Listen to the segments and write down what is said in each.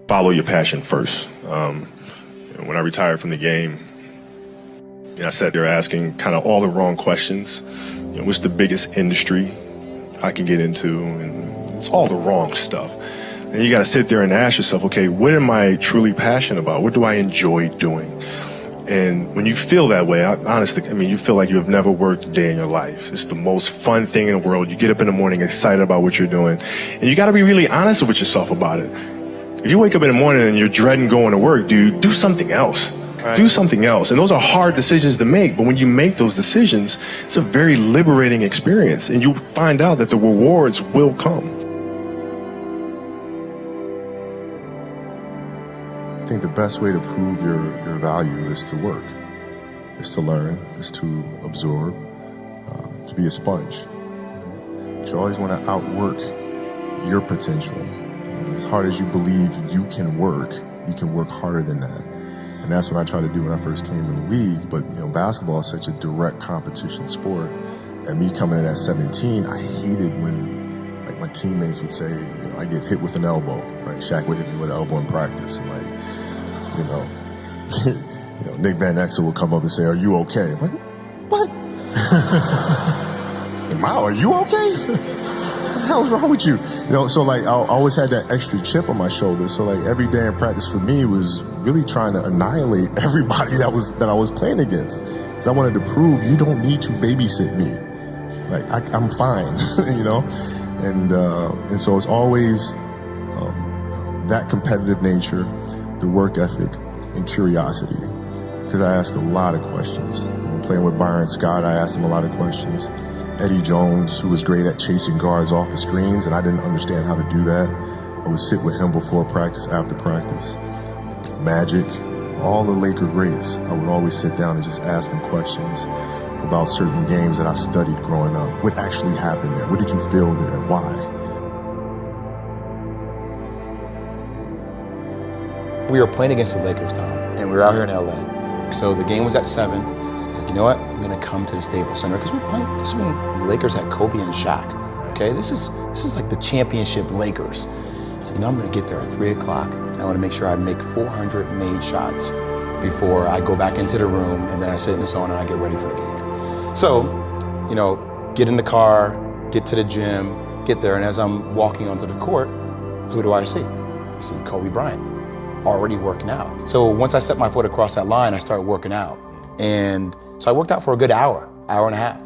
follow your passion first. When I retired from the game, I sat there asking kind of all the wrong questions. What's the biggest industry I can get into? And it's all the wrong stuff. And you got to sit there and ask yourself, okay, what am I truly passionate about? What do I enjoy doing? And when you feel that way, honestly, you feel like you have never worked a day in your life. It's the most fun thing in the world. You get up in the morning excited about what you're doing. And you got to be really honest with yourself about it. If you wake up in the morning and you're dreading going to work, dude, do something else. Right. Do something else. And those are hard decisions to make. But when you make those decisions, it's a very liberating experience. And you find out that the rewards will come. I think the best way to prove your value is to work, is to learn, is to absorb, to be a sponge. But you always want to outwork your potential. As hard as you believe you can work harder than that. And that's what I tried to do when I first came in the league. But basketball is such a direct competition sport. And me coming in at 17, I hated when my teammates would say, I get hit with an elbow, right? Shaq would hit me with an elbow in practice. And Nick Van Exel would come up and say, "Are you okay?" I'm like, what? Mao, are you okay? What the hell's wrong with you? So I always had that extra chip on my shoulder. So every day in practice for me was really trying to annihilate everybody that I was playing against. Because I wanted to prove you don't need to babysit me. I'm fine, And so it's always that competitive nature, the work ethic, and curiosity. Because I asked a lot of questions. When playing with Byron Scott, I asked him a lot of questions. Eddie Jones, who was great at chasing guards off the screens, and I didn't understand how to do that. I would sit with him before practice, after practice. Magic, all the Laker greats, I would always sit down and just ask them questions about certain games that I studied growing up. What actually happened there? What did you feel there? Why? We were playing against the Lakers, Tom, and we were out here in LA. So the game was at 7. I was like, you know what? I'm gonna come to the Staples Center because we're playing. This is when the Lakers had Kobe and Shaq. Okay, this is like the championship Lakers. So I'm gonna get there at 3 o'clock, and I want to make sure I make 400 made shots before I go back into the room, and then I sit in the sauna and I get ready for the game. So, get in the car, get to the gym, get there, and as I'm walking onto the court, who do I see? I see Kobe Bryant, already working out. So once I set my foot across that line, I started working out. And so I worked out for a good hour and a half.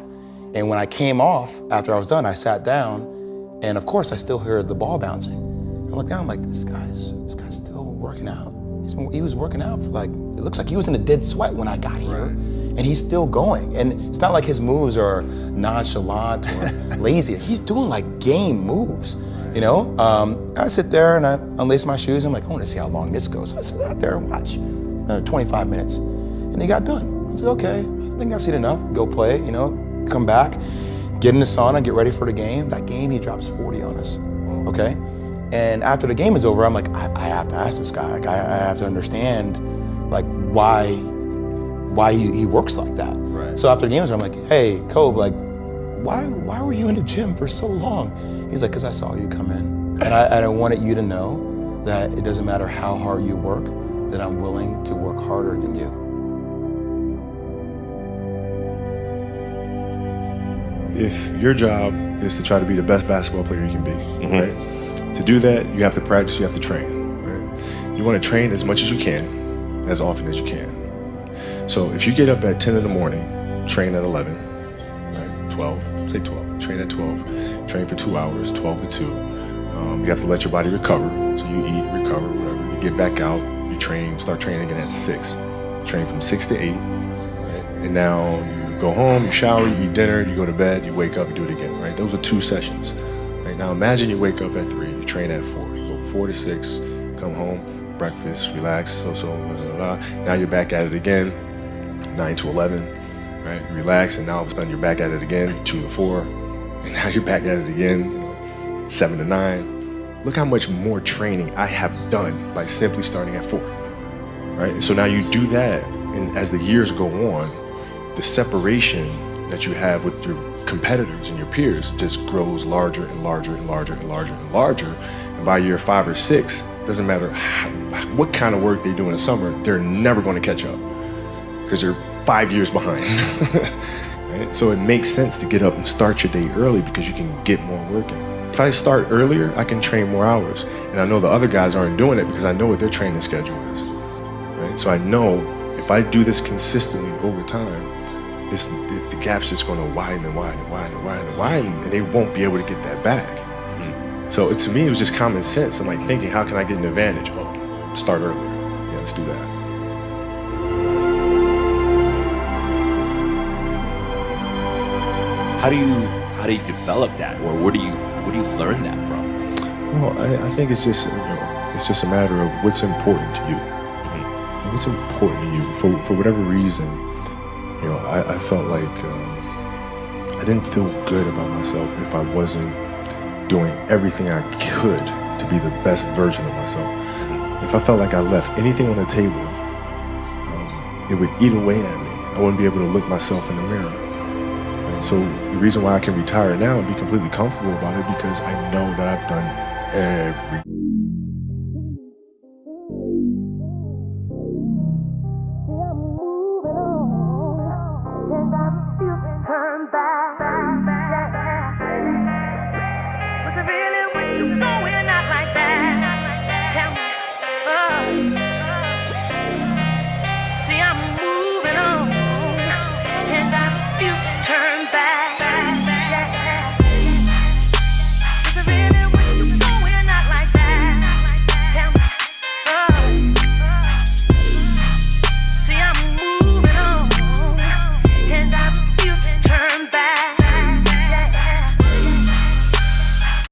And when I came off, after I was done, I sat down, and of course I still heard the ball bouncing. I looked down, I'm like, this guy's still working out. He was working out for it looks like he was in a dead sweat when I got here. Right. And he's still going. And it's not like his moves are nonchalant or lazy. He's doing game moves, I sit there and I unlace my shoes. I'm like, I want to see how long this goes. So I sit out there and watch 25 minutes. And he got done. I said, okay, I think I've seen enough. Go play, come back, get in the sauna, get ready for the game. That game, he drops 40 on us, okay? And after the game is over, I'm like, I have to ask this guy. I have to understand, why he works like that. Right. So after the game was over, I'm like, hey, Kobe, why were you in the gym for so long? He's like, because I saw you come in. And I wanted you to know that it doesn't matter how hard you work, that I'm willing to work harder than you. If your job is to try to be the best basketball player you can be, right? To do that, you have to practice, you have to train, right? You want to train as much as you can, as often as you can. So if you get up at 10 in the morning, train at 11, right? 12, say 12, train at 12, train for 2 hours, 12 to 2. You have to let your body recover. So you eat, recover, whatever. You get back out, you train, start training again at 6. Train from 6 to 8, right? And now you go home, you shower, you eat dinner, you go to bed, you wake up, you do it again, right? Those are 2 sessions. Right? Now imagine you wake up at 3, you train at 4, you go 4 to 6, come home, breakfast, relax, blah, blah, blah. Now you're back at it again, 9 to 11, right? You relax, and now all of a sudden you're back at it again, 2 to 4, and now you're back at it again, 7 to 9. Look how much more training I have done by simply starting at 4, right? And so now you do that, and as the years go on, the separation that you have with your competitors and your peers just grows larger and larger and larger and larger and larger. And by year 5 or 6, doesn't matter what kind of work they do in the summer, they're never going to catch up because they're 5 years behind. Right? So it makes sense to get up and start your day early because you can get more work in. If I start earlier, I can train more hours. And I know the other guys aren't doing it because I know what their training schedule is. Right? So I know if I do this consistently over time, the gap's just going to widen and widen and widen and widen and widen, and they won't be able to get that back. So to me, it was just common sense. I'm like thinking, how can I get an advantage? Oh, start earlier. Yeah, let's do that. How do you develop that, or where do you learn that from? Well, I think it's just a matter of what's important to you. What's important to you for whatever reason. I felt like I didn't feel good about myself if I wasn't doing everything I could to be the best version of myself. If I felt like I left anything on the table, it would eat away at me. I wouldn't be able to look myself in the mirror. And so the reason why I can retire now and be completely comfortable about it because I know that I've done